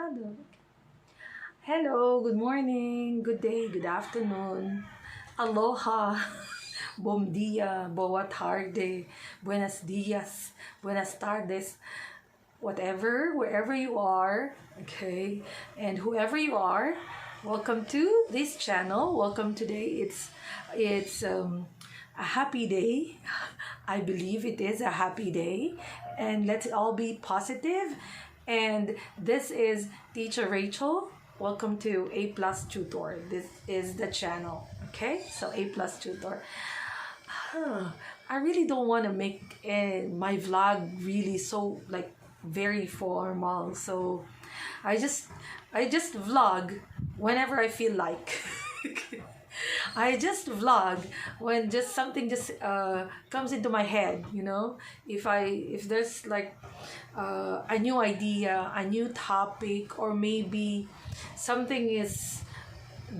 Grabado. Hello, good morning, good day, good afternoon. Aloha, bom dia, boa tarde, buenos dias, buenas tardes, whatever, wherever you are, okay? And whoever you are, welcome to this channel. Welcome today. It's a happy day. I believe it is a happy day, and let's all be positive. And this is Teacher Rachel. Welcome to APLUS Tutor. This is the channel. Okay, so APLUS Tutor. I really don't want to make my vlog really so like very formal. So I just vlog whenever I feel like. I just vlog when just something just comes into my head, you know. If there's like a new idea, a new topic, or maybe something is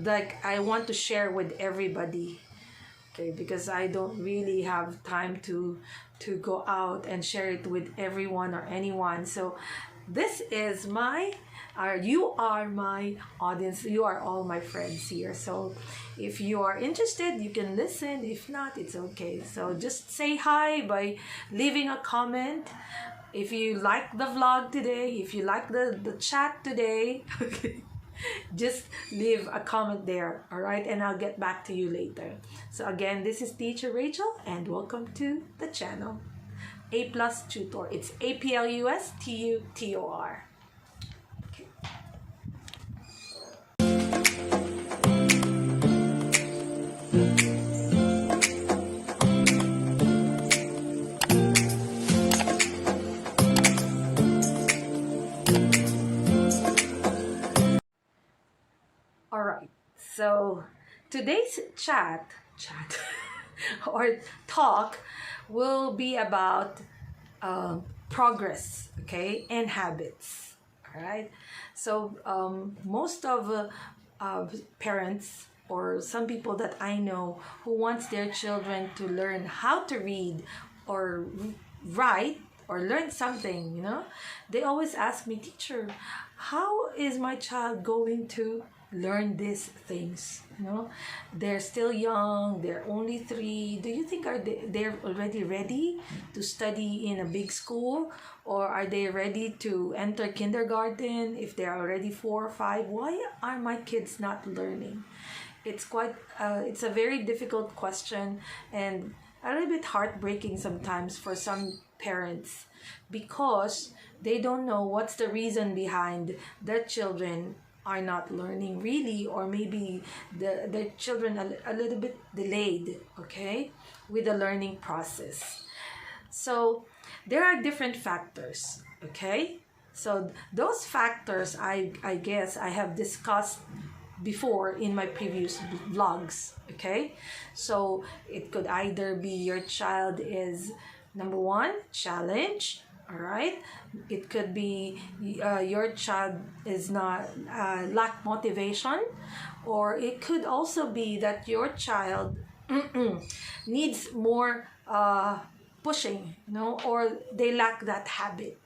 like I want to share with everybody. Okay, because I don't really have time to go out and share it with everyone or anyone. So this is you are my audience. You are all my friends here. So if you are interested, you can listen. If not, it's okay. So just say hi by leaving a comment. If you like the vlog today, if you like the chat today, okay, just leave a comment there, all right? And I'll get back to you later. So again, this is Teacher Rachel, and welcome to the channel. APLUS Tutor. It's APLUS TUTOR. Okay. All right. So today's chat or talk will be about progress, okay, and habits. All right. So most of parents or some people that I know who wants their children to learn how to read or write or learn something, you know, they always ask me, teacher, how is my child going to learn these things? You know, they're still young, they're only 3. Do you think they're already ready to study in a big school, or are they ready to enter kindergarten if they're already 4 or 5? Why are my kids not learning? It's quite it's a very difficult question, and a little bit heartbreaking sometimes for some parents, because they don't know what's the reason behind their children are not learning really, or maybe the children a little bit delayed, okay, with the learning process. So there are different factors, okay? So those factors I guess I have discussed before in my previous vlogs, okay? So it could either be your child is, number 1, challenge. All right, it could be your child is not lack motivation, or it could also be that your child needs more pushing, you know, or they lack that habit.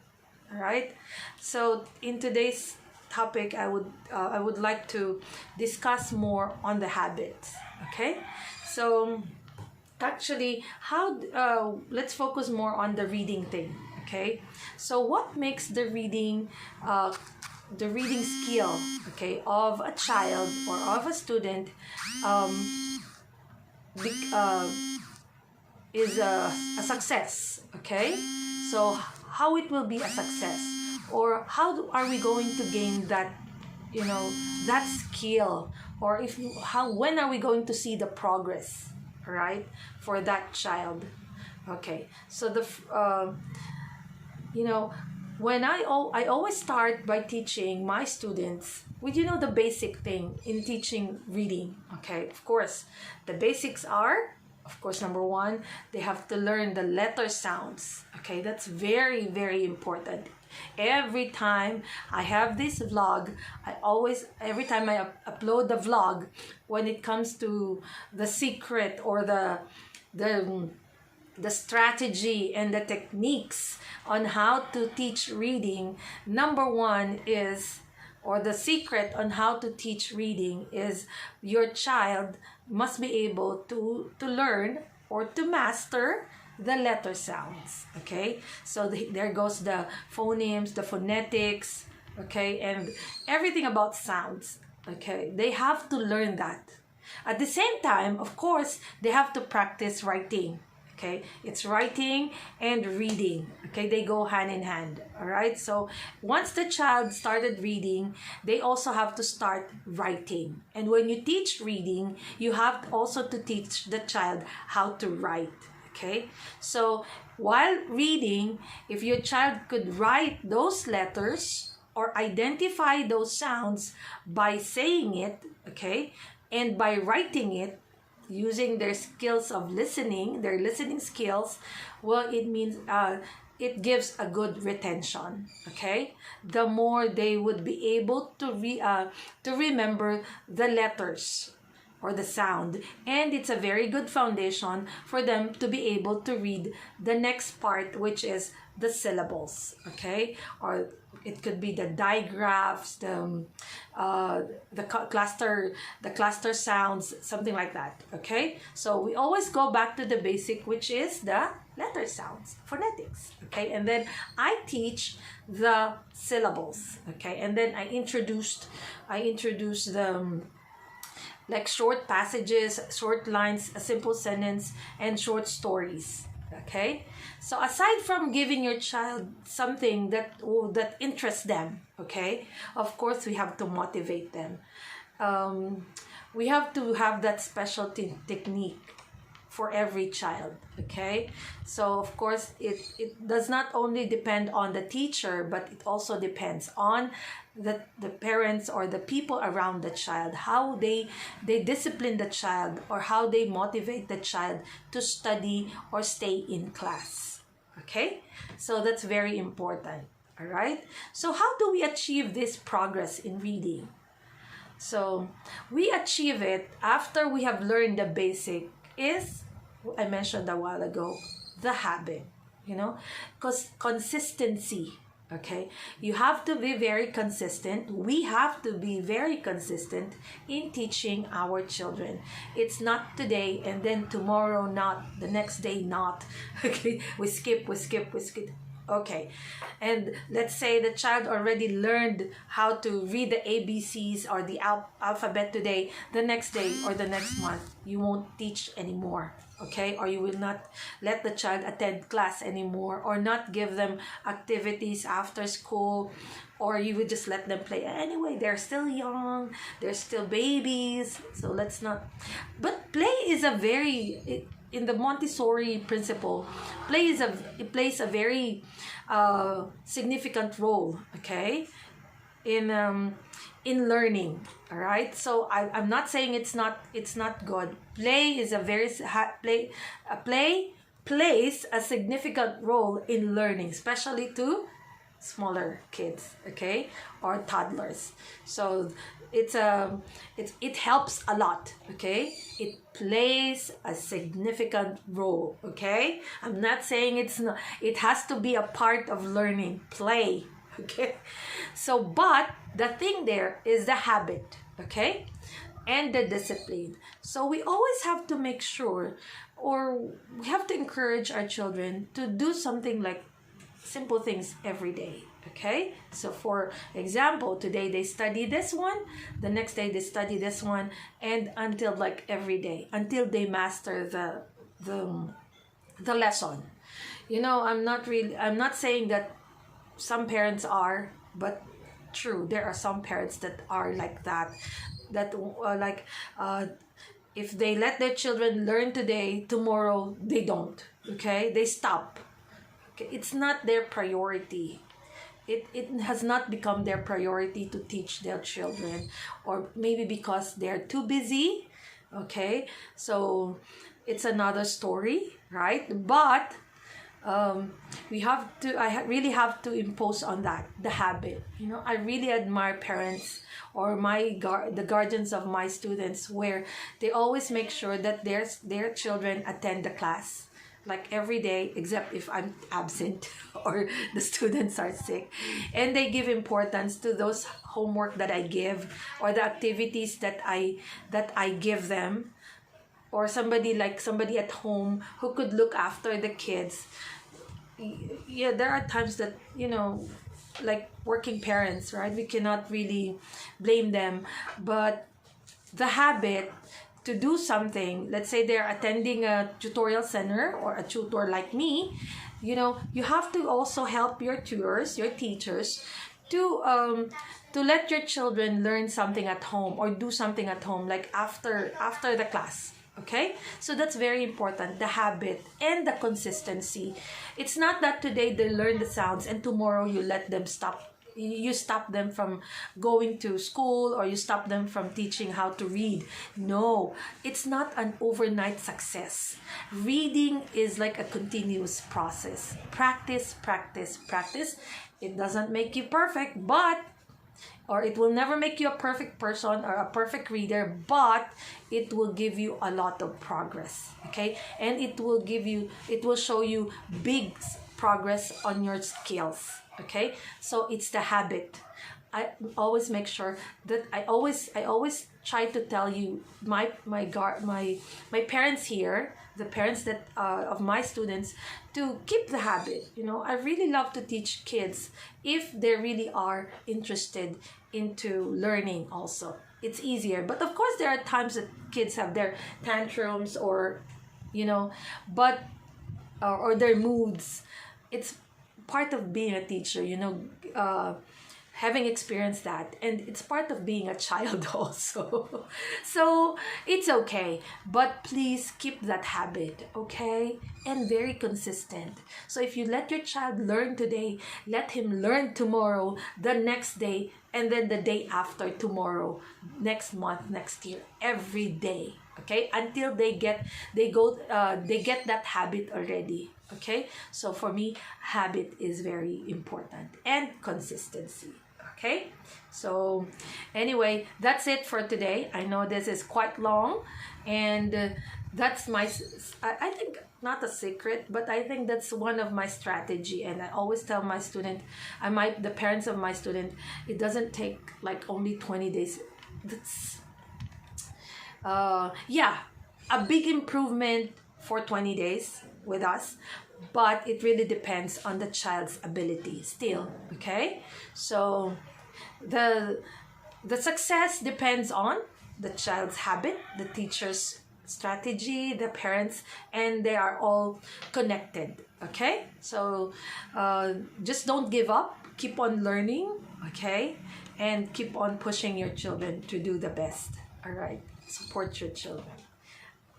All right. So in today's topic, I would like to discuss more on the habits. Okay, so actually, let's focus more on the reading thing. Okay, so what makes the reading skill, okay, of a child or of a student is a success? Okay, so how it will be a success, or are we going to gain that, you know, that skill, or when are we going to see the progress, right, for that child? Okay, so you know, when I always start by teaching my students with, you know, the basic thing in teaching reading. Okay, of course, the basics are, of course, number 1, they have to learn the letter sounds. Okay, that's very, very important. Every time I have this vlog, every time I upload the vlog, when it comes to the secret or the strategy and the techniques on how to teach reading, number 1 is or the secret on how to teach reading is your child must be able to learn or to master the letter sounds. Okay, so there goes the phonemes, the phonetics, okay, and everything about sounds. Okay, they have to learn that. At the same time, of course, they have to practice writing. Okay, it's writing and reading. Okay, they go hand in hand. All right, so once the child started reading, they also have to start writing. And when you teach reading, you have also to teach the child how to write. Okay, so while reading, if your child could write those letters or identify those sounds by saying it, okay, and by writing it, using their skills of listening, their listening skills, well, it means it gives a good retention. Okay, the more they would be able to remember the letters or the sound, and it's a very good foundation for them to be able to read the next part, which is the syllables. Okay, or it could be the digraphs, the cluster sounds, something like that. Okay, so we always go back to the basic, which is the letter sounds, phonetics. Okay, and then I teach the syllables. Okay, and then I introduced the like short passages, short lines, a simple sentence, and short stories. Okay, so aside from giving your child something that interests them, okay, of course we have to motivate them. We have to have that special technique for every child. Okay, so of course it does not only depend on the teacher, but it also depends on the parents or the people around the child, how they discipline the child or how they motivate the child to study or stay in class. Okay, so that's very important. All right, so how do we achieve this progress in reading? So we achieve it after we have learned the basic, is I mentioned a while ago, the habit, because consistency. Okay, you have to be very consistent. We have to be very consistent in teaching our children. It's not today and then tomorrow not, the next day not. Okay, we skip. Okay, and let's say the child already learned how to read the ABCs or the alphabet today. The next day or the next month, you won't teach anymore. Okay, or you will not let the child attend class anymore, or not give them activities after school, or you would just let them play. Anyway, they're still young, they're still babies, so let's not. But play is in the Montessori principle, it plays a very significant role. Okay, in learning. All right, so I'm not saying it's not good. Play is play plays a significant role in learning, especially to smaller kids, okay, or toddlers. So it helps a lot. Okay, it plays a significant role. Okay, I'm not saying it has to be a part of learning. Play. Okay, so but the thing there is the habit. Okay, and the discipline. So we always have to make sure, or we have to encourage our children to do something like simple things every day. Okay, so for example, today they study this one, the next day they study this one, and until like every day, until they master the lesson. I'm not saying that some parents are, but true, there are some parents that are like that if they let their children learn today, tomorrow they don't. Okay, they stop. Okay, it's not their priority. It has not become their priority to teach their children, or maybe because they're too busy. Okay, so it's another story, right? But I really have to impose on that the habit. I really admire parents or the guardians of my students, where they always make sure that their children attend the class. like every day, except if I'm absent or the students are sick. And they give importance to those homework that I give, or the activities that I give them, or somebody at home who could look after the kids. Yeah, there are times that, like working parents, right? We cannot really blame them, but the habit to do something, let's say they're attending a tutorial center or a tutor like me, you have to also help your tutors, your teachers, to let your children learn something at home or do something at home, like after the class. Okay, so that's very important, the habit and the consistency. It's not that today they learn the sounds and tomorrow you let them stop. You stop them from going to school, or you stop them from teaching how to read. No, it's not an overnight success. Reading is like a continuous process. Practice, practice, practice. It doesn't make you perfect, or it will never make you a perfect person or a perfect reader, but it will give you a lot of progress. Okay, and it will show you big progress on your skills. Okay, so it's the habit. I always make sure that I always try to tell you, my parents here, the parents that of my students, to keep the habit. I really love to teach kids if they really are interested into learning also. It's easier, but of course there are times that kids have their tantrums, or but or their moods. It's part of being a teacher, having experienced that, and it's part of being a child also. So it's okay, but please keep that habit, okay? And very consistent. So if you let your child learn today, let him learn tomorrow, the next day, and then the day after tomorrow, next month, next year, every day. Okay, until they get that habit already. Okay, so for me, habit is very important, and consistency. Okay, so anyway, that's it for today. I know this is quite long, and that's I think not a secret, but I think that's one of my strategy. And I always tell my student, the parents of my student, it doesn't take like only 20 days. That's a big improvement for 20 days with us, but it really depends on the child's ability still. Okay, so the success depends on the child's habit, the teacher's strategy, the parents, and they are all connected. Okay, so just don't give up, keep on learning. Okay, and keep on pushing your children to do the best. All right, support your children.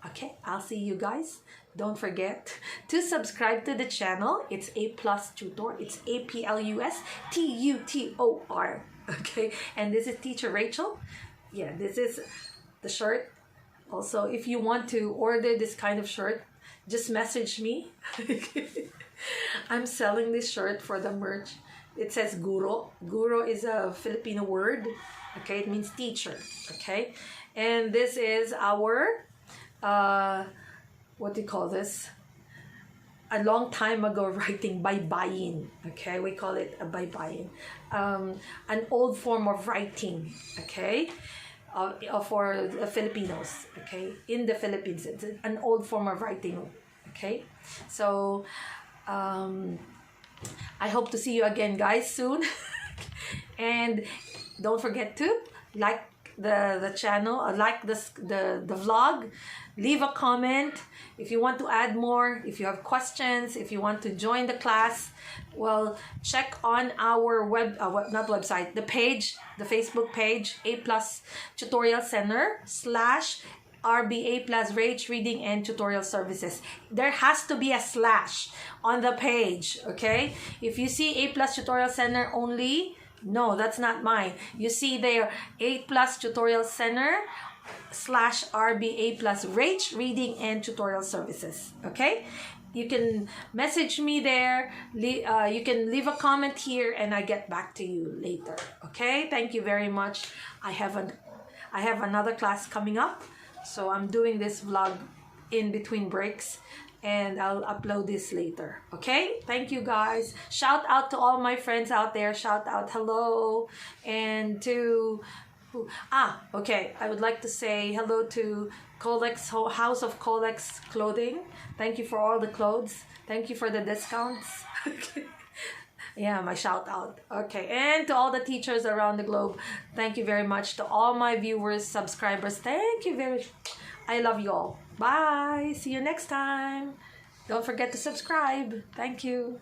Okay, I'll see you guys. Don't forget to subscribe to the channel. It's APLUS Tutor. It's APLUS TUTOR. Okay, and this is Teacher Rachel. Yeah, this is the shirt. Also, if you want to order this kind of shirt, just message me. I'm selling this shirt for the merch. It says guro. Guro is a Filipino word. Okay, it means teacher. Okay, and this is our what do you call this? A long time ago writing, baybayin. Okay, we call it a baybayin. An old form of writing. Okay, for the Filipinos. Okay, in the Philippines, it's an old form of writing. Okay, so I hope to see you again, guys, soon. And don't forget to like the channel, like the vlog, leave a comment if you want to add more, if you have questions, if you want to join the class. Well, check on our the page, the Facebook page, APLUS Tutorial Center / RBA plus Rage Reading and Tutorial Services. There has to be a slash on the page. Okay, if you see APLUS Tutorial Center only, no, that's not mine. You see there, APLUS Tutorial Center / RBA plus Rage Reading and Tutorial Services. Okay, you can message me there. You can leave a comment here, and I get back to you later. Okay, thank you very much. I have another class coming up, so I'm doing this vlog in between breaks, and I'll upload this later. Okay, thank you guys. Shout out to all my friends out there. Shout out hello. And to okay, I would like to say hello to Colex, House of Colex Clothing. Thank you for all the clothes. Thank you for the discounts. Okay. Yeah, my shout out. Okay, and to all the teachers around the globe, thank you very much. To all my viewers, subscribers, thank you very much. I love you all. Bye. See you next time. Don't forget to subscribe. Thank you.